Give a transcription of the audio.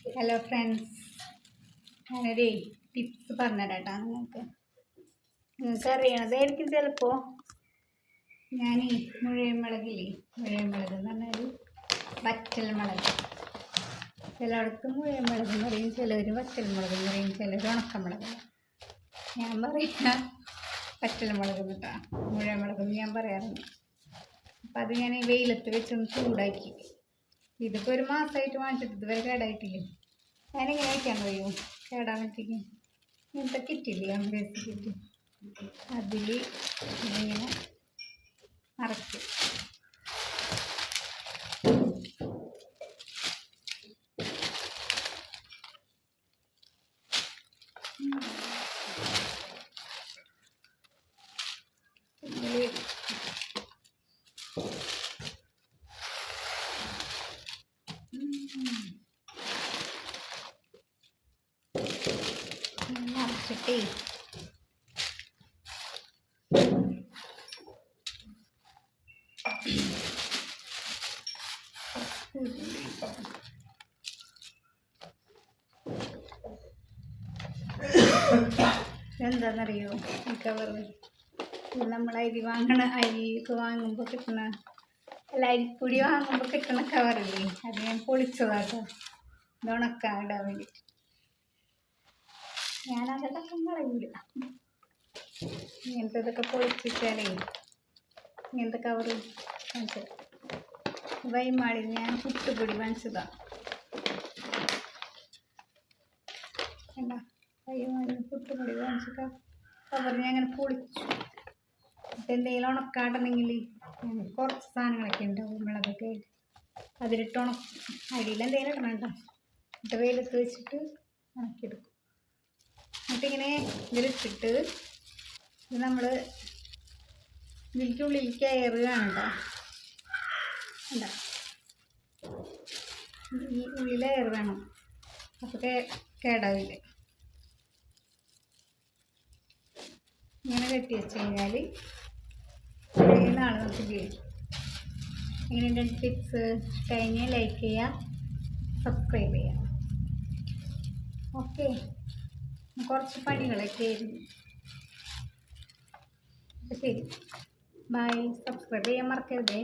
Hello friends, ഞാനൊരു tips പറഞ്ഞുതരാം നിങ്ങൾക്ക് അറിയണതായിരിക്കും ചിലപ്പോൾ. ഞാൻ മുഴുവൻ മുളകില്ലേ, മുഴുവൻ മുളക് എന്ന് പറഞ്ഞാൽ വറ്റൽ മുളക്. ചിലയിടത്ത് മുഴുവൻ മുളക് എന്ന് പറയും, ചിലർ വറ്റൽ മുളക് എന്ന് പറയും, ചിലർ ഉണക്കമുളക്. ഞാൻ പറയുക വറ്റൽ മുളക് എന്നിട്ടാ, മുഴുവൻ മുളകെന്ന് ഞാൻ പറയാറുണ്ട്. അപ്പം അത് ഞാൻ വെയിലത്ത് വെച്ചൊന്ന് ചൂടാക്കി. ഇതിപ്പോൾ ഒരു മാസമായിട്ട് വാങ്ങിച്ചിട്ട് ഇതുവരെ കേടായിട്ടില്ല. ഞാനിങ്ങനെ വയ്ക്കാൻ കഴിയും, കേടാൻ പറ്റിക്ക്. ഇങ്ങനത്തെ കിറ്റില്ലേ, അമ്പേസ് കിറ്റ്, അതിൽ ഇതിങ്ങനെ അരക്കും. അരച്ചിട്ടേ എന്താണെന്നറിയോ, ഈ കവറ് നമ്മൾ അരിയൊക്കെ വാങ്ങുമ്പോൾ കിട്ടണ, അല്ല അരിപ്പൊടി വാങ്ങുമ്പോൾ കിട്ടണ കവറില്ലേ, അത് ഞാൻ പൊളിച്ചതാട്ടോ. ഇത് ഉണക്കാൻ ഇടാൻ വേണ്ടിയിട്ട്. ഞാനതൊക്കെ കളയൂല. ഇങ്ങനത്തെ ഇതൊക്കെ പൊളിച്ചിട്ടാലേ ഇങ്ങനത്തെ കവറ് വാങ്ങിച്ചത്. വൈമാളി ഞാൻ പുട്ടുപൊടി വാങ്ങിച്ചതാണ്. എന്താ വൈമാളി പുട്ടുപൊടി വാങ്ങിച്ചിട്ട് കവർ ഞാൻ അങ്ങനെ പൊളിച്ചു. അപ്പം എന്തെങ്കിലും ഉണക്കാട്ടുണ്ടെങ്കിൽ കുറച്ച് സാധനങ്ങളൊക്കെ ഉണ്ടാവും, മുളകൊക്കെ അതിലിട്ട് അടിയിൽ എന്തെങ്കിലും ഇടണം കേട്ടോ. എന്നിട്ട് വെയിലത്ത് വെച്ചിട്ട് ഉണക്കിയെടുക്കും. എന്നിട്ടിങ്ങനെ ഇതിലിട്ടിട്ട് ഇത് നമ്മൾ ഇതിൽക്കുള്ളിലേക്ക് എയർ കാണണ്ട, എന്താ ഈ ഉള്ളിൽ എയർ വേണം, അപ്പോൾ കേടാവില്ല. ഇങ്ങനെ കെട്ടി വെച്ച് കഴിഞ്ഞാൽ നാളെ നമുക്ക് ഉപയോഗിക്കും. ഇങ്ങനെ ടിപ്സ് കഴിഞ്ഞ് ലൈക്ക് ചെയ്യുക, സബ്സ്ക്രൈബ് ചെയ്യുക. ഓക്കെ, കുറച്ച് പണികളൊക്കെ ആയിരുന്നു. അപ്പോൾ ശരി, ബൈ. സബ്സ്ക്രൈബ് ചെയ്യാൻ മറക്കരുതേ.